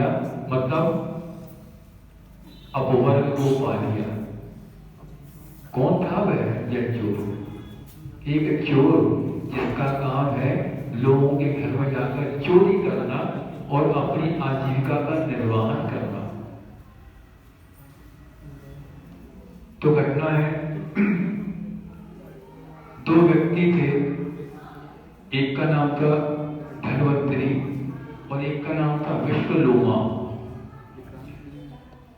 लिया, मतलब अपवर्ग को पा लिया। कौन था वह? यह चोर। एक चोर जिसका काम है लोगों के घर में जाकर चोरी करना और अपनी आजीविका का निर्वहन करना। तो घटना है, दो व्यक्ति थे, एक का नाम था धनवंतरी और एक का नाम था विश्वलोमा।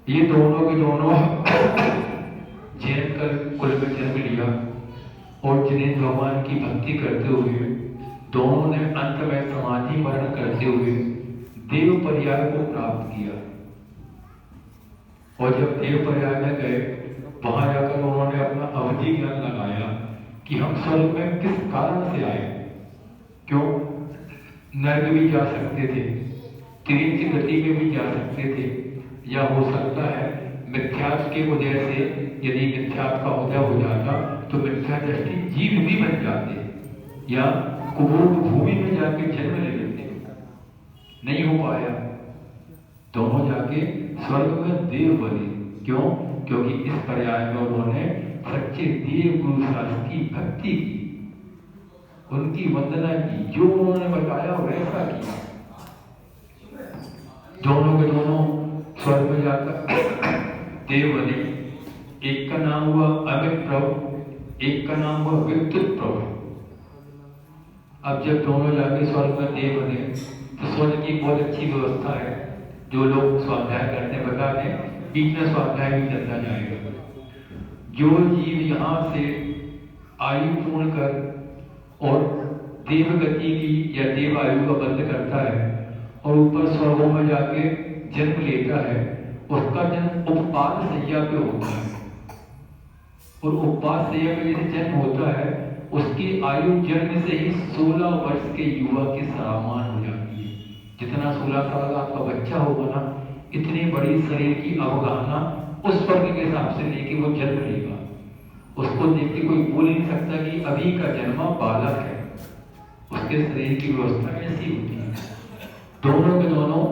ये दोनों के दोनों जैन कुल में जन्म लिया और जिनेन्द्र भगवान की भक्ति करते हुए दोनों ने अंत में समाधि मरण करते हुए देव पर्याय को प्राप्त किया। और जब देव पर्याय में गए, वहां जाकर उन्होंने अपना अवधि ज्ञान लगाया कि हम स्वर्ग में किस कारण से आए। क्यों? नर्क भी जा सकते थे, तिरिंच गति में भी जा सकते थे, या हो सकता है मिथ्यात्व के उदय से, यदि मिथ्यात्व का उदय हो जाता तो मिथ्या दृष्टि जीव भी बन जाते, या कुबूर भूमि में जाके जन्म ले लेते। नहीं हो पाया, दोनों जाके स्वर्ग में देव बने। क्यों? क्योंकि इस पर्याय में उन्होंने सच्चे देव गुरु शास्त्र की भक्ति की, उनकी वंदना की, जो उन्होंने बताया वैसा किया। दोनों के दोनों स्वर्ग में जाकर देव बने। एक का नाम हुआ अमित प्रभु, एक का नाम हुआ विद्युत प्रभु। अब जब दोनों जाके स्वर्ग में देव बने तो स्वर्ग की बहुत अच्छी व्यवस्था है। जो लोग स्वाध्याय करते हैं बता दें, बीच में स्वाध्याय भी चलता जाएगा। जो जीव यहाँ से आयु पूर्ण कर और देव गति की या देव आयु का बंध करता है और ऊपर स्वर्गों में जाके जन्म लेता है, उसका जन्म उपपाद सैया पे होता है। और उपपाद सैया पे जैसे जन्म होता है, उसकी आयु जन्म से ही 16 वर्ष के युवा के समान हो जाती है। जितना 16 साल का आपका बच्चा होगा ना, इतनी बड़ी शरीर की अवगाहना उस वर्ग के हिसाब से लेके वो जन्म लेगा। उसको देख के कोई बोल नहीं सकता कि अभी का जन्मा बालक है। उसके शरीर की व्यवस्था ऐसी होती है। दोनों के दोनों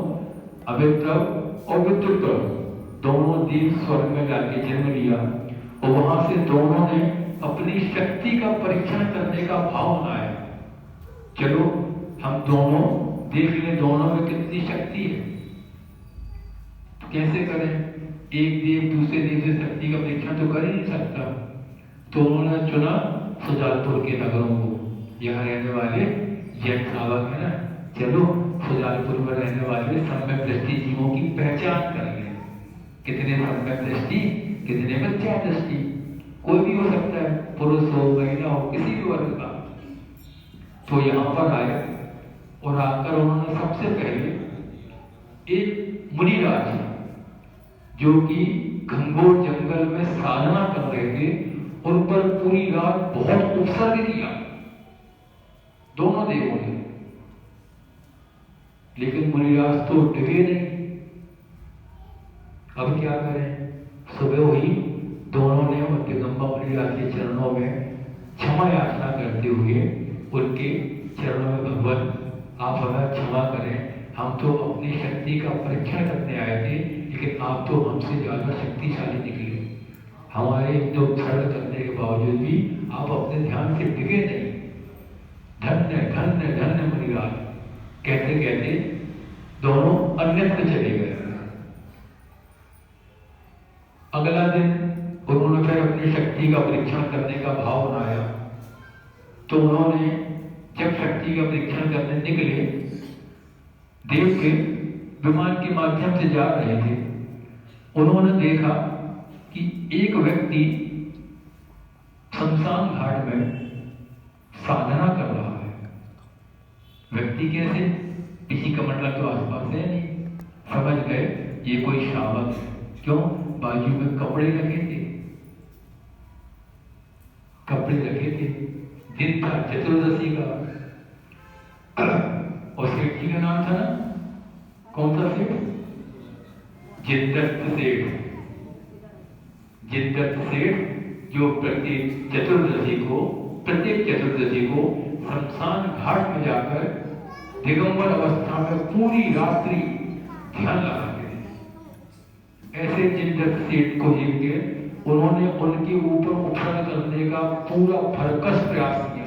अभिप्रभ और विद्युत दोनों देव स्वर्ग में जाके जन्म लिया और वहां से दोनों ने अपनी शक्ति का परीक्षण करने का भाव बनाया। चलो हम दोनों देख लें दोनों में कितनी शक्ति है। कैसे करें? एक देव दूसरे देव से शक्ति का परीक्षण तो कर ही नहीं सकता। तो उन्होंने चुना सुजालपुर के नगरों को। यहाँ रहने वाले जैन श्रावक है ना, चलो सुजालपुर में रहने वाले सम्यक दृष्टि जीवों की पहचान कर ले। कितने सम्यक दृष्टि, कितने मिथ्या दृष्टि, कोई भी हो सकता है, पुरुष हो महिला हो, किसी भी वर्ग का। तो यहाँ पर आए और आकर उन्होंने सबसे पहले एक मुनिराज जो कि घंघोर जंगल में साधना कर रहे थे, उन पर पूरी रात बहुत उपसर्ग किया दोनों देवों ने। लेकिन मुनिराज तो डरे नहीं। अब क्या करें? सुबह हुई, दोनों ने दिगंबर मुनिराज के चरणों में क्षमा याचना करते हुए उनके चरणों में, भगवान आप हमें क्षमा करें, हम तो अपनी शक्ति का परीक्षण करने आए थे, लेकिन आप तो हमसे ज्यादा शक्तिशाली निकले। हमारे तो क्षण करने के बावजूद भी आप अपने ध्यान से टिके नहीं। धन्य धन्य धन्य मुनिराज कहते कहते दोनों अन्यत्र चले गए। अगला दिन उन्होंने फिर अपनी शक्ति का परीक्षण करने का भाव बनाया। तो उन्होंने जब शक्ति का परीक्षण करने निकले, देव के विमान के माध्यम से जा रहे थे, उन्होंने देखा कि एक व्यक्ति शमशान घाट में साधना कर रहा है। व्यक्ति कैसे? किसी का मंडल तो आसपास है नहीं। समझ गए ये कोई श्रावक है। क्यों? बाजू में कपड़े रखे थे, कपड़े रखे थे। दिन था चतुर्दशी का। और सेठ जी का नाम था ना, कौन सा सेठ? जिद्दत्त सेठ। जिद्दत्त सेठ जो प्रत्येक चतुर्दशी को शमशान घाट में जाकर दिगंबर अवस्था में पूरी रात्रि ध्यान लगा के। ऐसे जिन सेठ को जीत के उन्होंने उनके ऊपर उपचार करने का पूरा भरकस प्रयास किया।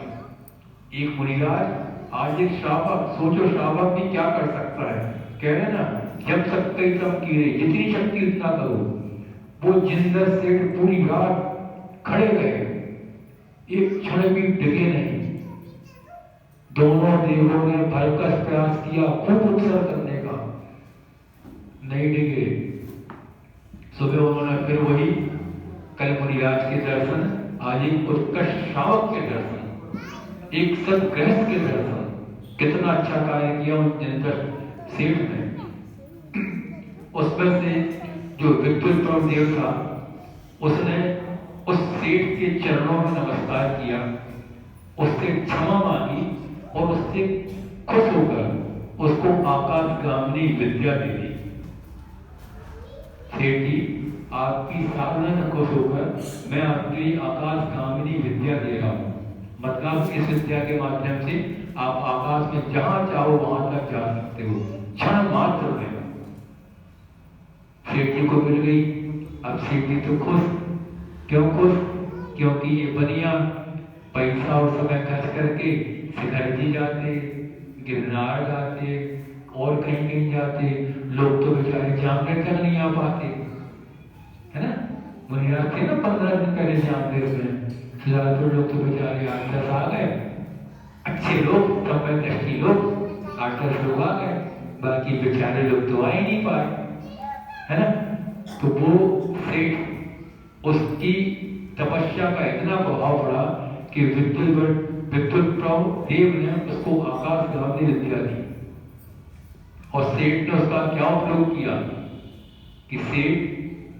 एक मुनिराज, आज एक श्रावक, सोचो श्रावक भी क्या कर सकता है। कह रहे ना, जब शक्ति तब कीड़े, जितनी शक्ति उतना करो। वो जिंदर सेठ पूरी रात खड़े रहे, एक क्षण भी डिगे नहीं। दोनों देवों ने भरकस प्रयास किया खूब उपचार करने का, नहीं डिगे। सुबह उन्होंने फिर वही कल मुनिराज के दर्शन, आज एक उत्कृष्ट श्रावक के दर्शन, एक सदगृहस्थ के दर्शन। कितना अच्छा कार्य किया उन जिंदर सेठ ने। उसमें से जो विद्युत देव था, उसने उस सेठ के चरणों में नमस्कार किया, उससे क्षमा मांगी और उससे खुश होकर उसको आकाशगामिनी विद्या दे दी। सेठ जी, आपकी साधना से खुश होकर मैं आपके लिए आकाशगामिनी विद्या दे रहा हूँ। मतलब इस विद्या के माध्यम से आप आकाश में जहां चाहो वहां तक जा सकते हो, क्षण मात्र में। सेठ जी को मिल गई। अब सेठ जी तो खुश। क्यों खुश? क्योंकि ये बनिया पैसा और समय खर्च करके शिखर जी जाते, गिरनार जाते और कहीं कहीं जाते, लोग तो बेचारे जामनेर तक नहीं आ पाते, है ना। मुनिराज थे ना 15 दिन पहले जामनेर में, ज्यादातर लोग तो बेचारे 8-10 आ गए, अच्छे लोग, समय दृष्टि लोग 8-10 लोग आ गए, बाकी बेचारे लोग तो आ ही नहीं पाए, है ना। तो वो सेठ, उसकी तपस्या का इतना प्रभाव पड़ा कि विद्युत देव ने उसको आकाशगामिनी विद्या दी। और सेठ ने उसका क्या उपयोग किया कि सेठ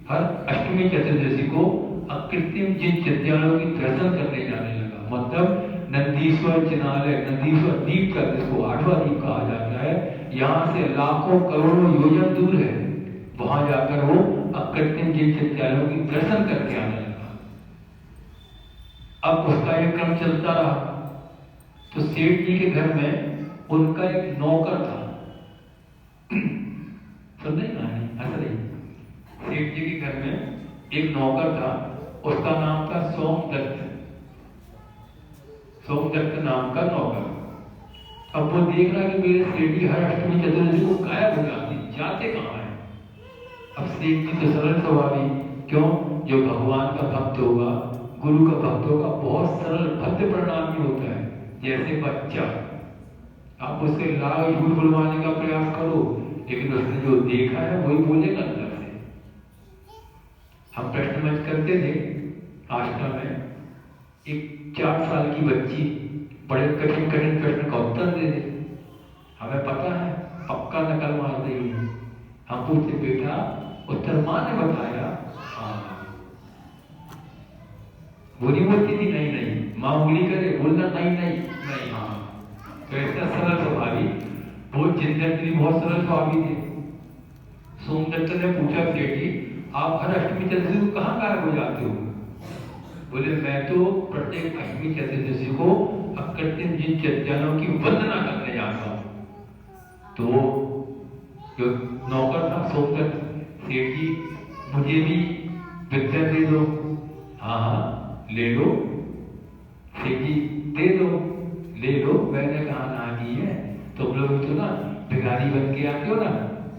हर अष्टमी चतुर्दशी को अकृत्रिम जिन विद्यालयों की दर्शन करने जाने लगा। मतलब नंदीश्वर जिनालय, नंदीश्वर दीप का, जिसको 8वां दीप कहा जाता है, यहाँ से लाखों करोड़ों योजन दूर है, वहां जाकर वो अकृत्रिम जिन विद्यालयों की दर्शन करके आने लगा। अब उसका एक क्रम चलता रहा। तो सेठ जी के घर में उनका एक नौकर था। समझे ना, असली सेठ जी के घर में एक नौकर था, उसका नाम था सोमदत्त। सोमदत्त नाम का नौकर। अब वो देख रहा कि मेरे सेठ जी हर अष्टमी चतुर्दशी को गायब हो जाते कहाँ है। अब सेठ जी तो सरल स्वभावी, क्यों, जो भगवान का भक्त होगा, गुरु का भक्त होगा, बहुत सरल भक्त परिणामी होता है। जैसे बच्चा, आप उससे लाल झूठ बुलवाने का प्रयास करो, लेकिन उसने जो देखा है वही बोलेगा अंदर से। हम प्रश्न मंच करते थे आश्रम में, एक 4 साल की बच्ची बड़े कठिन कठिन प्रश्न का उत्तर दे दे, हमें पता है पक्का नकल मार देगी। हम पूछते, बेटा उत्तर माँ ने बताया? हाँ। वो नहीं बोलती थी नहीं नहीं, माँ उंगली करे, बोलना नहीं नहीं नहीं हाँ। तो ऐसा सरल स्वभावी, वो जिंदर जी बहुत सरल स्वभावी थे। सोमदत्त ने पूछा, सेठ जी आप हर अष्टमी चतुर्दशी को कहाँ गायब हो जाते हो? बोले, मैं तो प्रत्येक अष्टमी चतुर्दशी को अकृत्रिम जिन चैत्यालों की वंदना करने जाता हूँ। तो जो नौकर था सोमदत्त, सेठ जी मुझे भी विद्या दे दो। हाँ हाँ ले लो। सेठ जी दे दो, ले लो। मैंने कहा ना की है, तुम लोग तो ना भिखारी बन के आते हो ना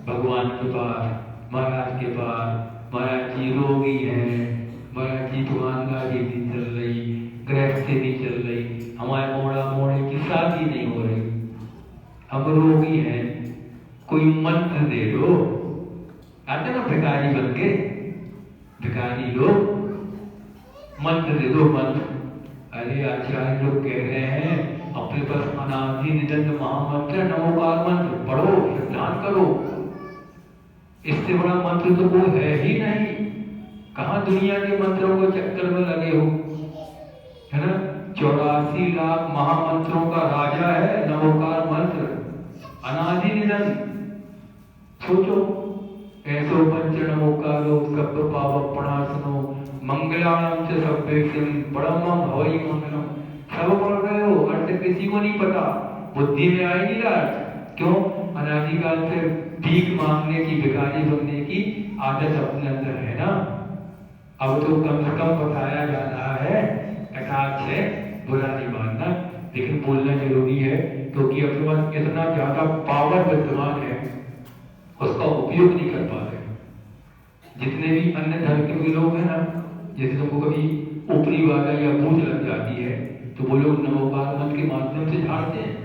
भगवान के पास, महाराज के पास, महाराज जी रोगी हैं, महाराज जी दुकानदारी नहीं चल रही, गृहस्थी नहीं चल रही, हमारे मोड़े की शादी नहीं हो रही, हम रोगी हैं, कोई मंत्र दे दो। आते ना भिखारी बन के, भिखारी लोग मंत्र दे दो, मंत्र। अरे आचार्य लोग कह रहे हैं अपने पास अनादि निरंतर महामंत्र नमोकार मंत्र पढ़ो, ध्यान करो, इससे बड़ा मंत्र तो कोई है ही नहीं। कहाँ दुनिया के मंत्रों को चक्कर में लगे हो, है ना। 84 लाख महामंत्रों का राजा है नमोकार मंत्र, अनादि निरंतर। सोचो, ऐसो पंच नमोकारो सब पाप प्रणाशनो मंगलानाम से सभ्यम बड़म भवई मंगलम। सब बोल रहे हो, अर्थ किसी को नहीं पता, बुद्धि में आई नहीं रहा। क्यों? अनादिकाल से भीख मांगने की, भिखारी बनने की आदत अपने अंदर है ना। अब तो कम से कम बताया जा रहा है, कटाक्ष है, बुरा नहीं मानना, लेकिन बोलना जरूरी है, क्योंकि अपने पास इतना ज्यादा पावर विद्यमान है, उसका उपयोग नहीं कर पा रहे। जितने भी अन्य धर्म के लोग हैं ना, जैसे तुमको कभी ऊपरी वाला या बूझ लग जाती है तो वो लोग नमोकार मंत्र के माध्यम से झाड़ते हैं,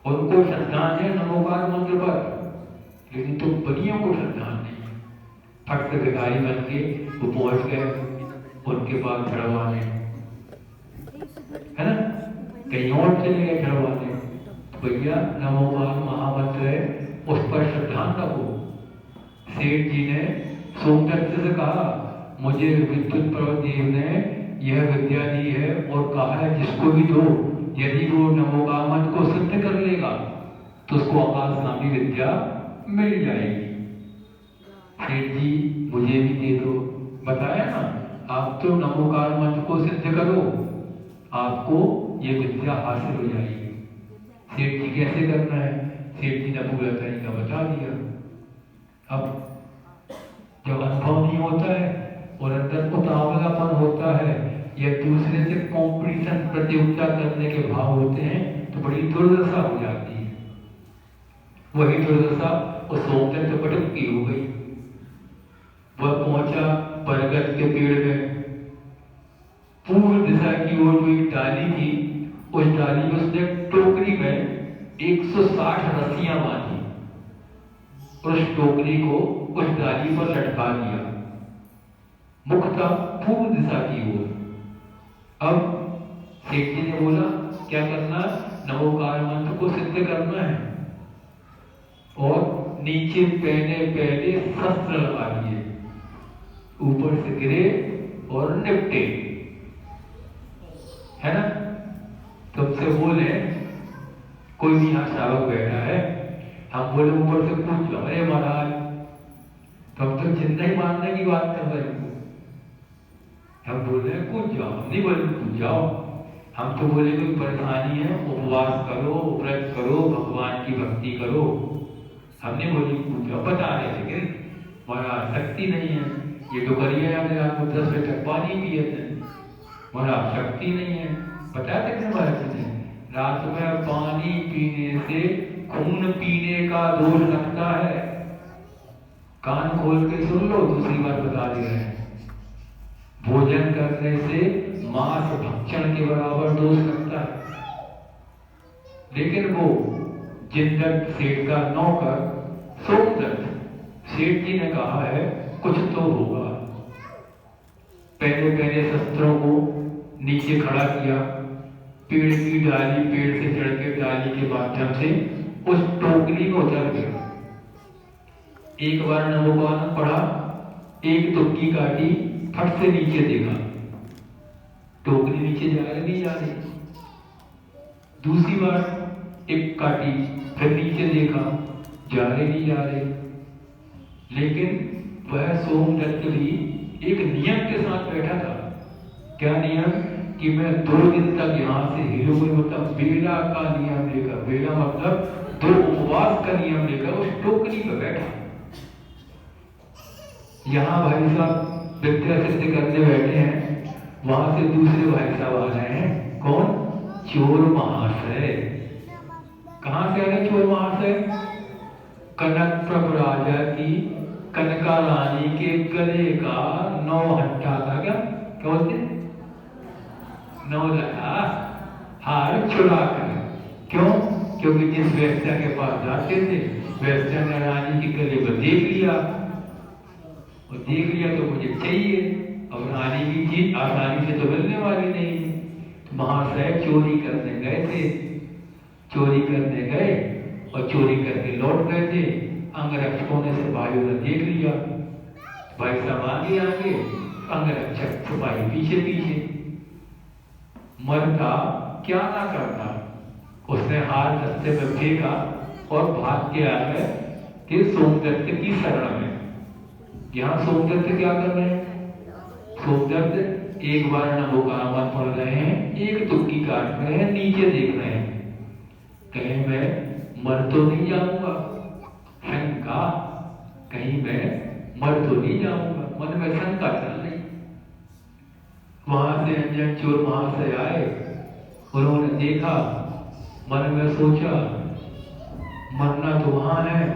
उनको श्रद्धांजलि है नमोकार मंत्र पर, लेकिन तुम बनियों को श्रद्धांजलि नहीं। फट से भिखारी बन के वो पहुंच गए उनके पास झड़वाने, है ना, कहीं और चले गए झड़वाने। भैया नमोकार महामंत्र है, उस पर श्रद्धा रखो। सेठ जी ने सोमदत्त से कहा, मुझे विद्युत पर्वत देव ने यह विद्या दी है और कहा है जिसको भी दो, यदि वो नमोकार मंत्र को सिद्ध कर लेगा तो उसको आकाशगामी विद्या मिल जाएगी। सेठ जी मुझे भी दे दो। बताया ना, आप तो नमोकार मंत्र को सिद्ध करो, आपको ये विद्या हासिल हो जाएगी। सेठ जी कैसे करना है, सेठ जी ने पूरा तरीका बता दिया। अब जब अनुभव नहीं होता है और अंदर उतावलापन होता है या दूसरे से कंपटीशन प्रतियोगिता करने के भाव होते हैं तो बड़ी दुर्दशा हो जाती है। वही दुर्दशा उस सोमदत्त पटक की हो गई। वह पहुंचा बरगद के पेड़ में, पूर्व दिशा की ओर जो एक डाली थी, उस डाली में उसने टोकरी में 160 रस्सियां बांधी और उस टोकरी को उस डाली पर लटका दिया, मुखता पूर्व दिशा की ओर। अब सेठ जी ने बोला क्या करना, नमोकार मंत्र को सिद्ध करना है और नीचे पहले पहले शस्त्र लगा दिए, ऊपर से गिरे और निपटे, है ना। तुमसे बोले कोई भी यहाँ शावक बैठा है, हम बोले ऊपर से कूद जाओ, अरे महाराज तुम तो जिंदा ही मारने की बात कर रहे हो। हम बोल रहे हैं कूद जाओ, नहीं बोले कूद जाओ। हम तो बोले कोई परेशानी है, उपवास करो, व्रत करो, भगवान की भक्ति करो। हमने बोली कूद जाओ, बता रहे लेकिन महाराज शक्ति नहीं है, ये तो करिए आपको 10 बजे तक पानी पिए थे, महाराज शक्ति नहीं है। बता सकते महाराज ने, रात में पानी पीने से खून पीने का दोष लगता है। कान खोल के सुन लो, दूसरी बार बता दे रहे हैं। भोजन करने से मांस भक्षण के बराबर दोष लगता है। लेकिन वो जिंदत सेठ का नौकर सोमदत्त, सेठ जी ने कहा है कुछ तो होगा। पहले पहले शस्त्रों को नीचे खड़ा किया, पेड़ की डाली, पेड़ से चढ़ के डाली के माध्यम से उस टोकरी में उतर गया। एक बार नमोकार पढ़ा, एक तुक्की काटी, फट से नीचे देखा, टोकरी नीचे जा रही नहीं जा रही। दूसरी बार एक काटी, फिर नीचे देखा, जा रही नहीं जा रही। लेकिन वह सोमदत्त भी एक नियम के साथ बैठा था। क्या नियम, कि मैं 2 दिन तक यहाँ से हिलूंगा, मतलब बेला का नियम लेकर, बेला मतलब 2 उपवास का नियम लेकर उस टोकरी पर बैठा। यहाँ भाई साहब विद्या सिद्ध करने बैठे हैं, वहां से दूसरे भाई साहब आ रहे हैं। कौन? चोर महाशय। कहां से आ रहे चोर महाशय? कनक प्रभु राजा की कनका रानी के गले का 9 हट्टा था, क्या बोलते, 9 लगा हार चुरा कर। क्यों? क्योंकि जिस वेश्या के पास जाते थे, वेश्या ने रानी की गले को देख लिया, और देख लिया तो मुझे चाहिए, अब रानी की चीज आसानी से तो मिलने वाली नहीं है। तो महाशय चोरी करने गए थे, चोरी करने गए और चोरी करके लौट गए थे। अंगरक्षकों ने, सिपाहियों ने देख लिया, भाई साहब आगे आगे, अंगरक्षक सिपाही पीछे पीछे। मरता क्या ना करता, उसने हार रास्ते में फेंका और भाग के आ गए कि सोमदत्त की शरण में। यहाँ सोमदत्त क्या कर रहे हैं? सोमदत्त एक बार नमोकार मंत्र पढ़ रहे हैं, एक तुक्की काट रहे हैं, नीचे देख रहे हैं, कहीं मैं मर तो नहीं जाऊंगा। कहा कहीं मैं मर तो नहीं जाऊंगा, मन में शंका चल रही। वहां से अंजन चोर महाशय आए, उन्होंने देखा, मन में सोचा मरना तो वहां है,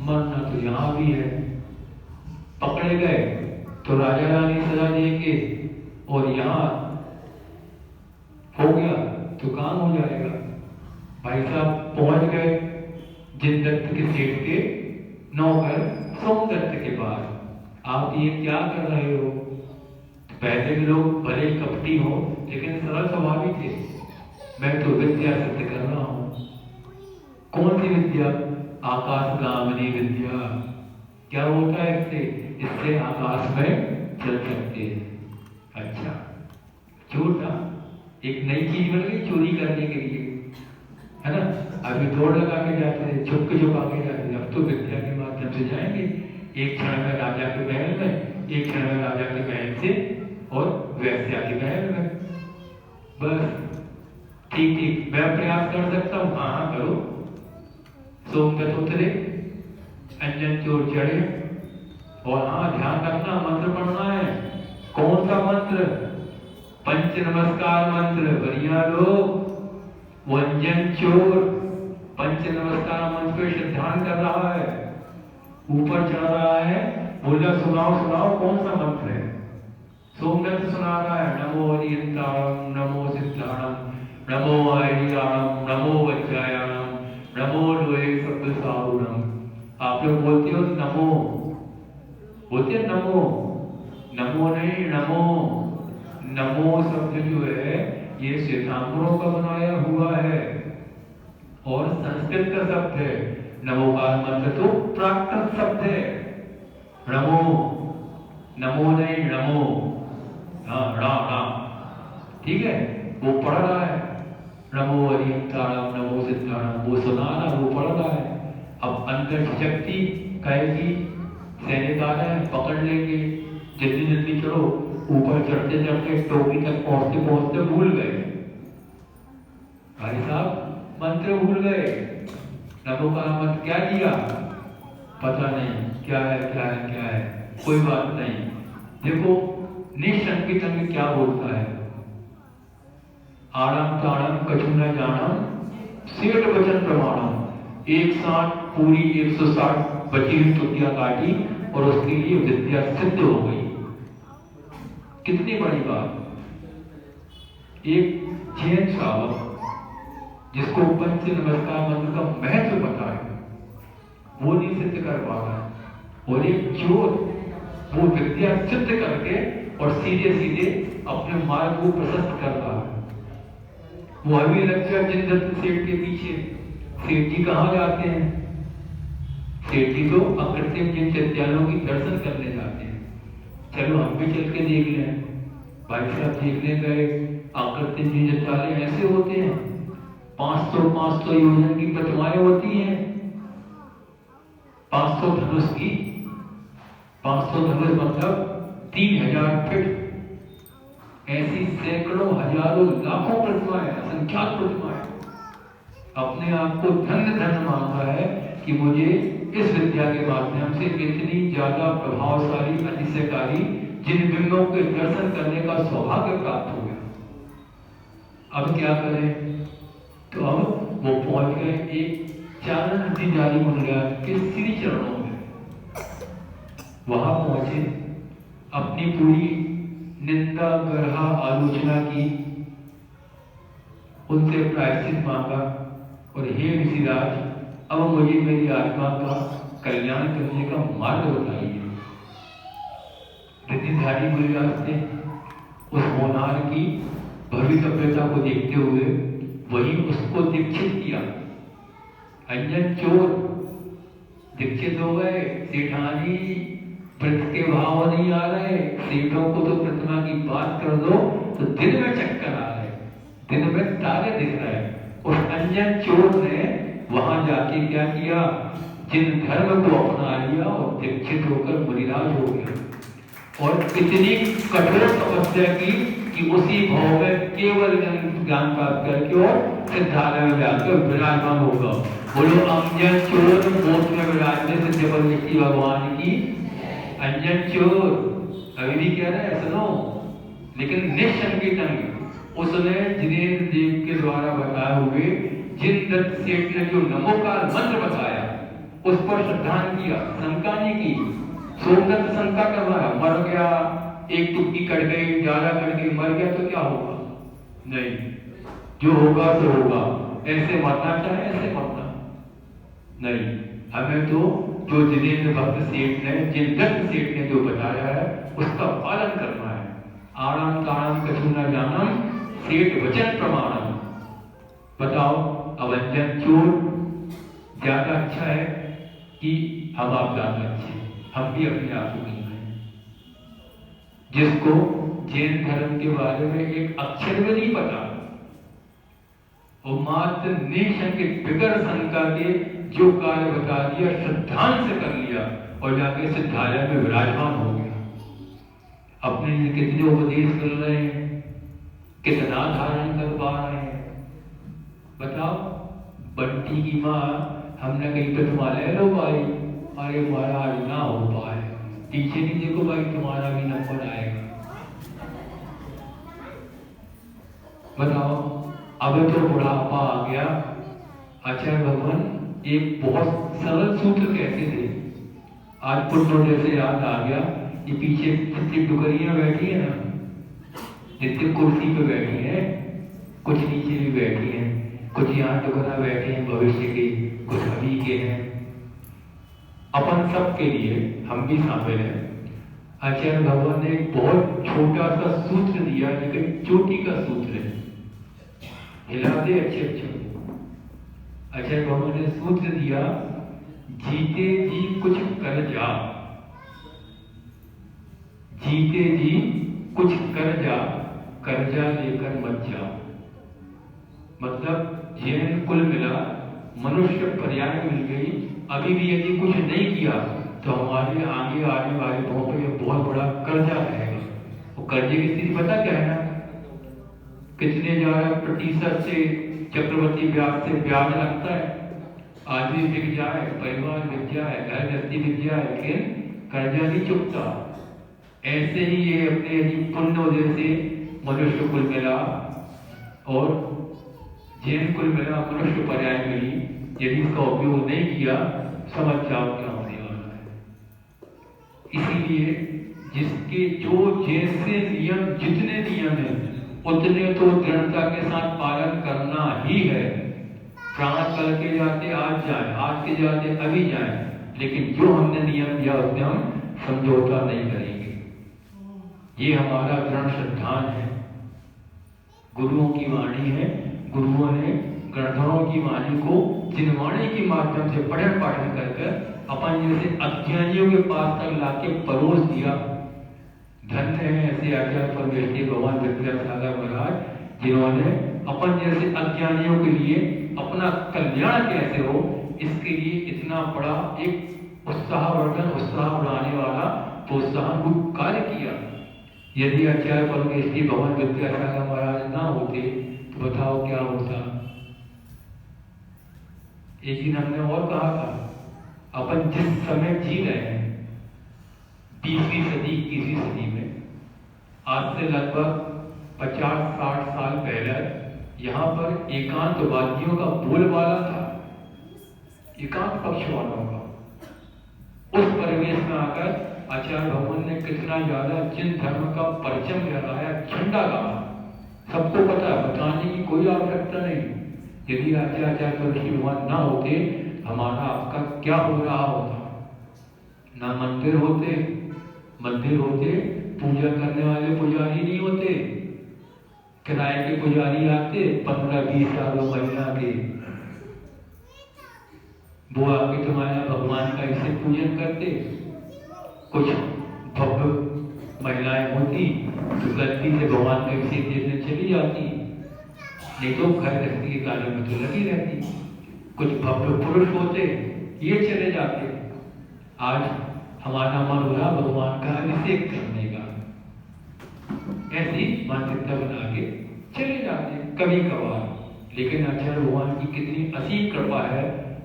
मरना तो यहाँ भी है। पकड़े गए तो राजा रानी सजा देंगे, और यहाँ हो गया तो काम हो जाएगा। भाई साहब पहुंच गए जिनदत्त के सेठ के नौकर सोमदत्त के पास। आप ये क्या कर रहे हो? तो पहले के लोग भले कपटी हो लेकिन सरल स्वभावी थे। मैं तो विद्या सिद्ध कर रहा हूं। कौन सी विद्या? आकाशगामिनी विद्या। क्या होता है इससे? इससे आकाश में चल सकते हैं। अच्छा, चोर ना एक नई चीज बन गई चोरी करने के लिए, है ना? अभी दौड़ लगा के जाते थे, छुप के आगे जाते थे। अब तो विद्या के माध्यम से जाएंगे, एक क्षण में राजा के महल में, एक क्षण में राजा के महल से और वैश्या के महल में। बस ठीक ठीक, मैं प्रयास कर सकता हूँ। हाँ करो। सोमदत्त उतरे, अंजन चोर चढ़े, और हाँ ध्यान रखना मंत्र पढ़ना है। कौन सा मंत्र? पंच नमस्कार मंत्र। बढ़िया लोग, वो अंजन चोर पंच नमस्कार मंत्र पे ध्यान कर रहा है, ऊपर चढ़ रहा है। बोला सुनाओ सुनाओ कौन सा मंत्र है? सोमदत्त सुना रहा है, नमो हरिहंताणम, नमो सिद्धाणम, नमो हरियाणम, नमो वज्रायाणम, नमो लोहे शब्द सारूणम। आप लोग बोलते हो नमो, बोलते हैं नमो, नमो नहीं नमो। नमो शब्द जो है ये श्वेतांबरों का बनाया हुआ है और संस्कृत का शब्द है। नमोकार मंत्र तो प्राकृत शब्द है। नमो, नमो नहीं नमो, हाँ राम, ठीक है? वो पढ़ रहा है नमो हरिहंताणम, नमो सिद्धाणम, वो सुना रहा, वो पढ़ रहा है। अब अंदर शक्ति कहेगी सैनिक आ रहे हैं, पकड़ लेंगे, जल्दी जल्दी चलो। ऊपर चढ़ते चढ़ते टोपी तक पहुंचते पहुंचते भूल गए। भाई साहब मंत्र भूल गए। नमो का मंत्र क्या दिया पता नहीं, क्या है क्या है क्या है, कोई बात नहीं। देखो निशंकित अंग क्या बोलता है? आड़म ताड़म कछु न जानम, सेठ वचन प्रमाणम। एक साथ पूरी 160 बची हुई टुटिया काटी और उसके लिए विद्या सिद्ध हो गई। कितनी बड़ी बात! एक जैन श्रावक जिसको पंच नमस्कार मंत्र का महत्व पता है, वो नहीं सिद्ध कर पा रहा, और एक चोर वो विद्या सिद्ध करके और सीधे सीधे अपने मार्ग को प्रशस्त कर रहा है। वो अभी लग गया जिनदत्त सेठ के पीछे। सेठ जी कहाँ जाते हैं? सेठ जी तो अकृत्रिम जिन विद्यालयों की दर्शन करने जाते हैं। चलो हम भी चल के देख लें। भाई साहब देखने गए, अकृत्रिम जिन विद्यालय ऐसे होते हैं, 500 योजन की प्रतिमाएं होती हैं, 500 धनुष की, 500 धनुष मतलब 3000 फीट, ऐसी सैकड़ों हजारों लाखों प्रतिमाएं, असंख्यात प्रतिमाएं। अपने आप को धन्य धन्य मानता है कि मुझे इस विद्या के माध्यम से इतनी ज्यादा प्रभावशाली अतिशयकारी जिन बिंबों के दर्शन करने का सौभाग्य प्राप्त हो गया। अब क्या करें? तो अब वो पहुंच गए एक चारण जारी मुनिराज के श्री चरणों में। वहां पहुंचे, अपनी पूरी निंदा गर्हा आलोचना की, उनसे प्रायश्चित मांगा, और हे ऋषिराज अब मुझे मेरी आत्मा का कल्याण करने का मार्ग बताइए। ऋषिधारी मुनिराज ने उस होनहार की भवितव्यता को देखते हुए वही उसको दीक्षित किया। अंजन चोर दीक्षित हो गए। सेठानी व्रत के भाव नहीं आ रहे, सेठों को तो प्रतिमा की बात कर दो तो दिन में चक्कर आ रहे, दिन में तारे दिख रहे। उस अंजन चोर ने वहां जाके क्या किया? जिन धर्म को अपना लिया और दीक्षित होकर मुनिराज हो गया, और इतनी कठोर तपस्या की कि उसी भाव में केवल ज्ञान प्राप्त करके और सिद्धालय में जाकर विराजमान होगा। बोलो अंजन चोर मोक्ष में विराजने से जबरदस्ती भगवान की। अंजन चोर अभी भी कह रहे हैं सुनो, लेकिन निशंकित अंग उसने जिनेन्द्र देव के द्वारा बताए हुए जिन दत्त सेठ ने जो नमोकार मंत्र बताया उस पर श्रद्धा किया, शंका नहीं की। सोमदत्त शंका करवाया, मर गया, एक टुकड़ी कट गई, ज्यादा कट गई, मर गया तो क्या होगा? नहीं, जो होगा तो होगा। ऐसे मरना चाहे ऐसे मरना नहीं। हमें तो जो जिनेन्द्र भक्त सेठ ने, जिन दत्त सेठ ने जो बताया है उसका पालन करना है। आराम ताराम कछु न जानम सेठ वचन प्रमाणम। बताओ, अवंजन चोर ज्यादा अच्छा है कि हम आप ज्यादा अच्छे? हम भी अपने आप को नहीं हैं। जिसको जैन धर्म के बारे में एक अक्षर भी नहीं पता, वो मात्र निशंकित बिगर शंका के जो कार्य बता दिया श्रद्धांत से कर लिया और जाके सिद्धालय में विराजमान हो गया। अपने लिए कितने उपदेश कर रहे हैं, कितना धारण कर पा रहे हैं? बताओ, बंटी की माँ हमने कहीं पे तुम्हारा ले लो भाई, अरे महाराज ना हो पाए, पीछे नहीं देखो भाई तुम्हारा भी नंबर आएगा। बताओ, अब तो बुढ़ापा आ गया। आचार्य भगवान एक बहुत सरल सूत्र कहते थे, आज पुण्य जैसे याद आ गया। ये पीछे जितनी डुगरियां बैठी है ना, जितनी कुर्सी पे बैठी है, कुछ नीचे भी बैठी हैं, कुछ यहाँ डुगरा बैठे हैं भविष्य के, कुछ अभी के हैं। अपन सब के लिए हम भी शामिल हैं। आचार्य भगवान ने एक बहुत छोटा सा सूत्र दिया, लेकिन चोटी का सूत्र है। हिला दे अच्छे अच्छे। आचार्य भगवान ने सूत्र दिया, जीते जी कुछ कर जा, जीते जी कुछ कर जा, कर्जा लेकर मत जा। मतलब जैन कुल मिला, मनुष्य पर्याय मिल गई, अभी भी यदि कुछ नहीं किया तो हमारे आगे आने वाले भाव पर बहुत बड़ा कर्जा रहेगा। वो कर्जे की स्थिति पता क्या है ना, कितने ज्यादा प्रतिशत से चक्रवर्ती ब्याज से ब्याज लगता है। आदमी बिक जाए, परिवार बिक जाए, घर गृहस्थी बिक जाए, लेकिन कर्जा नहीं चुकता। ऐसे ही ये अपने यदि पुण्य वजह से मनुष्य कुल मिला और जैन कुल मिला, मनुष्य पर्याय मिली, यदि इसका उपयोग नहीं किया समझ जाओ क्या होने वाला है। इसीलिए जिसके जो जैसे नियम, जितने नियम है उतने तो दृढ़ता के साथ पालन करना ही है। प्राण कल के जाते आज जाए, आज के जाते अभी जाए, लेकिन जो हमने नियम दिया उसमें हम समझौता नहीं करेंगे। ये हमारा दृढ़ सिद्धांत है। गुरुओं की वाणी है, गुरुओं ने ग्रंथों की वाणी को जिनवाणी के माध्यम से पठन पाठन करके अपन जैसे अज्ञानियों के पास तक लाके परोस दिया। धन्य है ऐसे आचार्य परमेश्वर भगवान विद्यासागर महाराज, जिन्होंने अपन जैसे अज्ञानियों के लिए अपना कल्याण कैसे हो इसके लिए इतना बड़ा एक उत्साहवर्धन, उत्साह बढ़ाने वाला प्रोत्साहन कार्य किया। यदि आचार्य परमेश्वर भगवान विद्यासागर महाराज ना होते तो बताओ क्या होता। एक दिन हमने और कहा था, अपन जिस समय जी रहे हैं 20वीं सदी 21वीं सदी में, आज से लगभग 50-60 साल पहले यहाँ पर एकांतवादियों का बोलबाला था, एकांत पक्ष वालों का। उस परिवेश में आकर आचार्य भगवान ने कितना ज्यादा जिन धर्म का परचम लहराया, झंडा गाड़ा। सबको पता है, बताने की कोई आवश्यकता नहीं। यदि आचार्य भगवान ना होते हमारा आपका क्या हो रहा होता। ना मंदिर होते, मंदिर होते पूजा करने वाले पुजारी नहीं होते, किराए के पुजारी आते 15-20 सालों महीना के, वो आके तुम्हारा भगवान का इसे पूजन करते। कुछ भव्य महिलाएं होती तो गलती से भगवान का इसे देने चली जाती, नहीं तो घर गृहस्थी के कार्य में तो लगी रहती। कुछ भव्य पुरुष होते, ये चले जाते। आज हमारा मन हो रहा भगवान का अभिषेक करने का, ऐसी मानसिकता बना के चले जाते हैं कभी कभार। लेकिन आचार्य भगवान की कितनी असीम कृपा है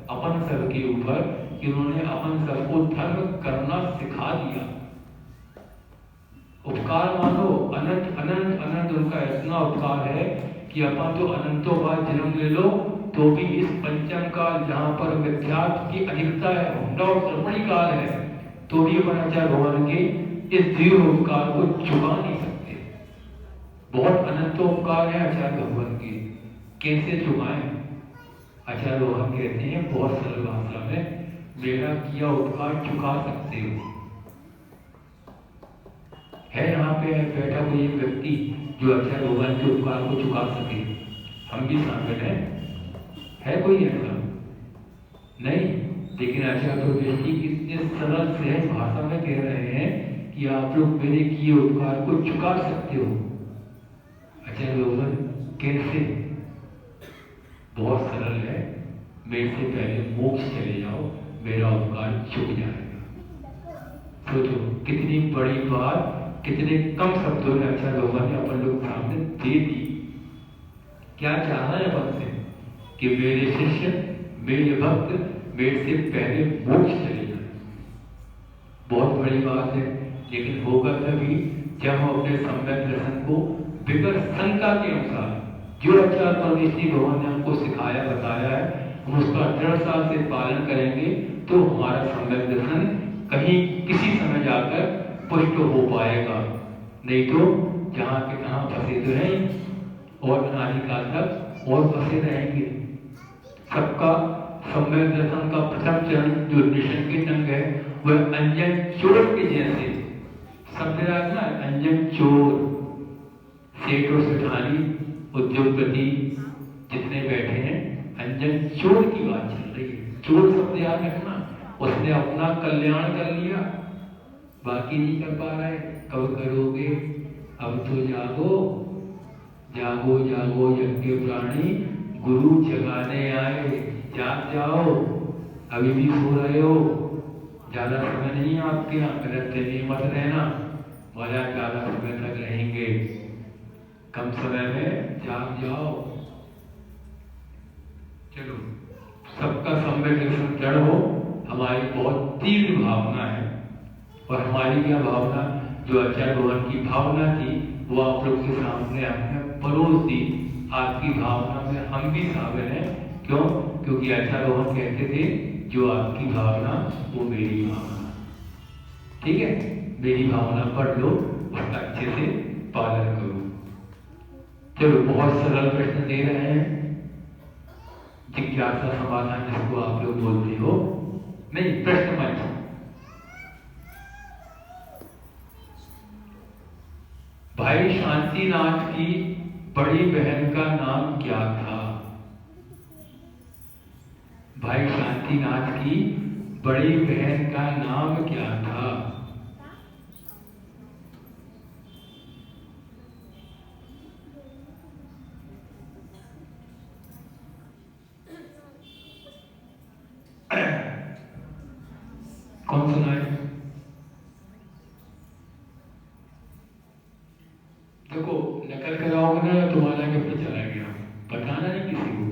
अपन सब के ऊपर कि उन्होंने अपन सबको धर्म करना सिखा दिया। उपकार मानो अनंत अनंत अनंत उनका इतना उपकार है कि अपन तो अनंतों बार जन्म ले लो तो भी इस पंचम काल जहाँ पर मिथ्यात्व की अधिकता है, होंडा और श्रवणी काल है, तो भी अपन आचार्य भगवान के इस दिव्य उपकार को चुका नहीं सकते। बहुत अनंत उपकार है आचार्य भगवान के, कैसे चुकाएं? आचार्य भगवान कहते हैं बहुत सरल भाषा में, मेरा किया उपकार चुका सकते हो। है यहाँ पे बैठा कोई एक व्यक्ति जो आचार्य भगवान के उपकार को चुका सके? हम भी शामिल हैं, है कोई ऐसा? नहीं। लेकिन आचार्य प्रभु जी कितने सरल सहज भाषा में कह रहे हैं कि आप लोग मेरे किए उपकार को चुका सकते हो। आचार्य भगवान कैसे? बहुत सरल है, मेरे से पहले मोक्ष चले जाओ, मेरा उपकार चुक जाएगा। सोचो कितनी बड़ी बात, कितने कम शब्दों में आचार्य भगवान ने अपन लोग सामने दे दी। क्या चाहना है अपन से कि मेरे शिष्य, मेरे भक्त मेरे से पहले मोक्ष चले जाए। बहुत बड़ी बात है, लेकिन होगा तभी जब हम अपने सम्यक दर्शन को बिगर शंका के अनुसार जो आचार्य परमेश्वरी भगवान ने हमको सिखाया बताया है, हम उसका दृढ़ता से पालन करेंगे तो हमारा सम्यक दर्शन कहीं किसी समय जाकर पुष्ट हो पाएगा। नहीं तो जहाँ के तहाँ फंसे तो हैं और अनादिकाल तक और फंसे रहेंगे। सबका सम्यक दर्शन का प्रथम चरण जो निशन के अंग है वह अंजन चोर के जैसे शब्द ना, अंजन चोर, सेठ और सेठानी उद्योगपति जितने बैठे हैं, अंजन चोर की बात चल रही है। चोर शब्द याद रखना, उसने अपना कल्याण कर लिया, बाकी नहीं कर पा रहे। कब करोगे? अब तो जागो, जागो जागो यज्ञ प्राणी, गुरु जगाने आए, जाग जाओ। अभी भी सो रहे हो, ज्यादा समय नहीं है आपके यहाँ, गलत नहीं मत रहना, मजा ज्यादा समय तक रहेंगे, कम समय में जाग जाओ। चलो सबका सम्यक दर्शन दृढ़ हो, हमारी बहुत तीव्र भावना है। और हमारी क्या भावना? जो आचार्य भगवान की भावना थी वो आप लोग के सामने हमने परोस दी। आपकी भावना में हम भी शामिल हैं। क्यों? क्योंकि आचार्य भगवान कहते थे जो आपकी भावना वो मेरी भावना। ठीक है, मेरी भावना पढ़ लो, उसका अच्छे से पालन करो। चलो बहुत सरल प्रश्न दे रहे हैं, जिज्ञासा समाधान जिसको आप लोग बोलते हो, नहीं प्रश्न मंच। भाई शांतिनाथ की बड़ी बहन का नाम क्या था? भाई शांतिनाथ की बड़ी बहन का नाम क्या था? कौन सुनाए? देखो नकल कराओगे ना तुम्हारा गिफ्ट चला गया, बताना नहीं किसी को।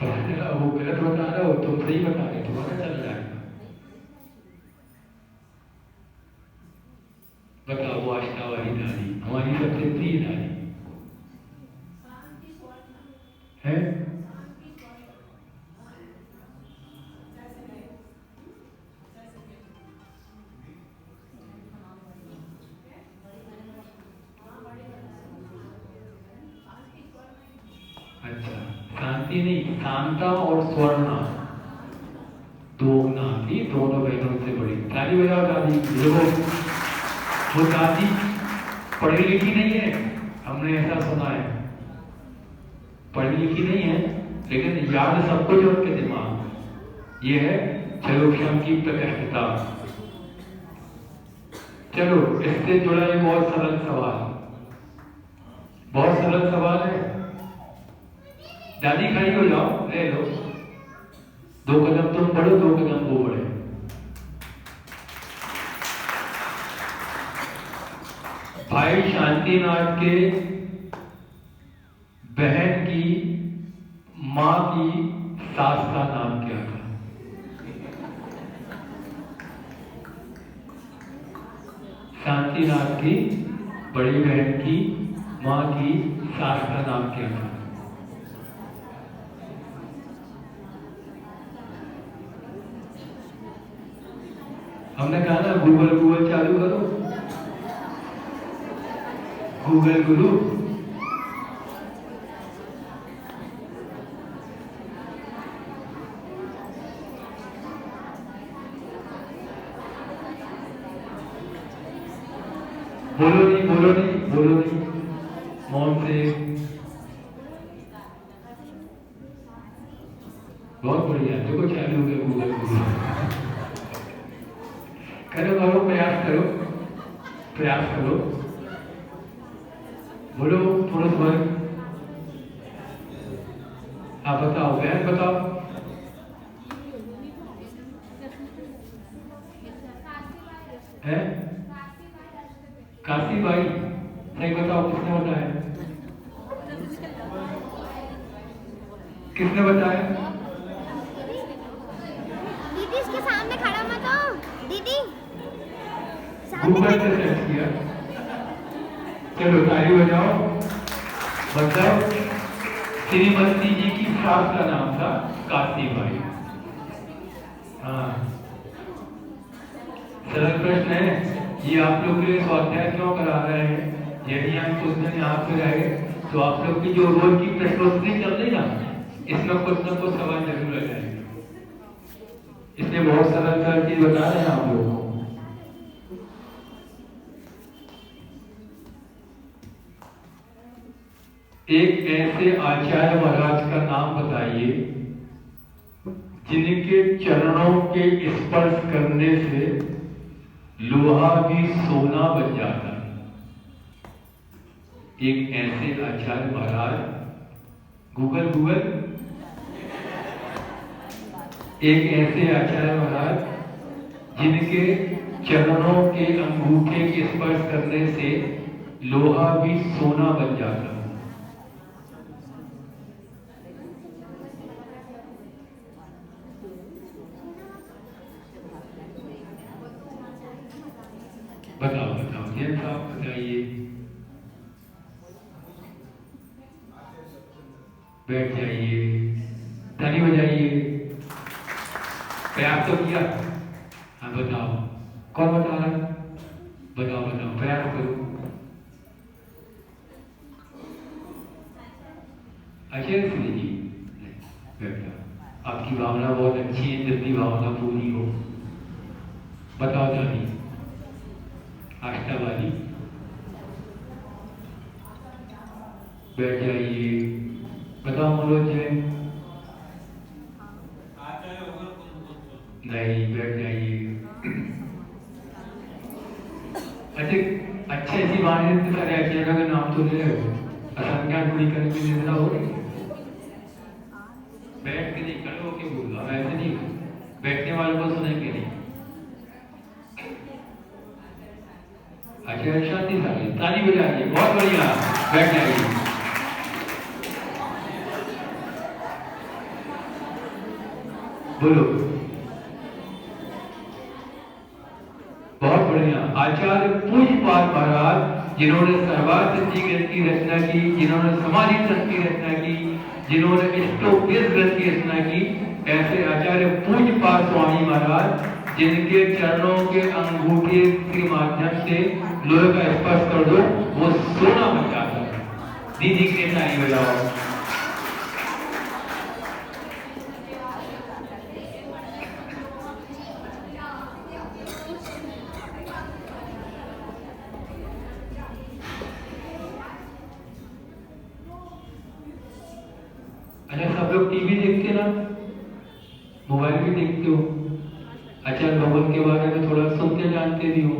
पता चला वो गलत बता रहा हो, तुम सही बता रहे, तुम्हारा चला जाएगा। बताओ वो अष्टावही नारी, हमारी सबसे प्रिय नारी है। अच्छा, शांति नहीं, शांता और स्वर्णा दो नाम थी, दोनों बहनों से बड़ी। ताली बजाओ दादी। देखो वो दादी पढ़ी लिखी नहीं है, हमने ऐसा सुना है, पढ़ी लिखी नहीं है, लेकिन याद सब कुछ उनके दिमाग। ये है क्षयोक्षम की प्रकृष्टता। चलो इससे जुड़ा एक और सरल सवाल, बहुत सरल सवाल है। दादी खड़ी हो जाओ, ले लो, 2 कदम तुम बढ़ो, 2 कदम वो बढ़े। भाई शांतिनाथ के बहन की मां की सास का नाम क्या था? शांतिनाथ की बड़ी बहन की मां की सास का नाम क्या था? हमने कहा ना गूगल गूगल चालू करो, गूगल गुरु। बोलो नहीं, बोलो नहीं, बोलो नहीं, मौन से। बहुत बढ़िया, देखो चालू हो गया गूगल गुरु। करो करो, प्रयास करो, प्रयास करो, बोलो थोड़ा सा। आप बताओ, बहन बताओ। है काशी भाई, नहीं बताओ किसने बताया? किसने बताया? दीदी इसके सामने खड़ा मत हो दीदी। गूगल से सर्च किया। चलो ताली बजाओ। मतलब श्रीमती जी की सास का नाम था काशी भाई। हाँ, सरल प्रश्न है ये। आप लोग के लिए स्वाध्याय क्यों करा रहे हैं? यदि हम कुछ दिन यहाँ पे रहे तो आप लोग की जो रोज की प्रश्नोत्तरी चल रही ना, इसमें कुछ न कुछ सवाल जरूर आ जाएंगे। इसलिए बहुत सरल चीज बता रहे हैं आप लोगों को। एक ऐसे आचार्य महाराज का नाम बताइए जिनके चरणों के स्पर्श करने से लोहा भी सोना बन जाता है। एक ऐसे आचार्य महाराज, गूगल गूगल, एक ऐसे आचार्य महाराज जिनके चरणों के अंगूठे के स्पर्श करने से लोहा भी सोना बन जाता है। बताओ बताओ, ये साहब बताइए। बैठ जाइए, ताली बजाइए। प्रयास तो किया। हाँ बताओ, कौन बता रहा है? बताओ बताओ, प्रयास करो। आचार्य श्री जी, बैठ जाओ। आपकी भावना बहुत अच्छी है, जल्दी भावना पूरी हो। बताओ जानी आष्टावादी, बैठ जाइए। बताओ मनोज जैन। नहीं, बैठ जाइए। अच्छा इसी बहाने से सारे आचार्यों का नाम तो ले रहे हो, असंख्या पूरी करने की निंदा हो रही है। बैठ के नहीं, खड़े होके बोल रहा, ऐसे नहीं। बैठने वालों को सुनेंगे नहीं। आचार्य शांति साहब, ताली बजाइए, बहुत बढ़िया। बैठ जाइए। बोलो, बहुत बढ़िया। आचार्य पूज्यपाद महाराज, जिन्होंने सर्वार्थ ग्रंथ की रचना की, जिन्होंने समाधि तंत्र की रचना की, जिन्होंने स्टोकेस ग्रंथ की रचना की, ऐसे आचार्य पूज्यपाद स्वामी महाराज जिनके चरणों के अंगूठे के माध्यम से लोहे का स्पर्श कर दो वो सोना बन जाता है। दीदी के ताली बजाओ। अच्छा, सब लोग टीवी देखते ना, मोबाइल भी देखते हो, आचार्य भगवान के बारे में थोड़ा सुनते जानते भी हो।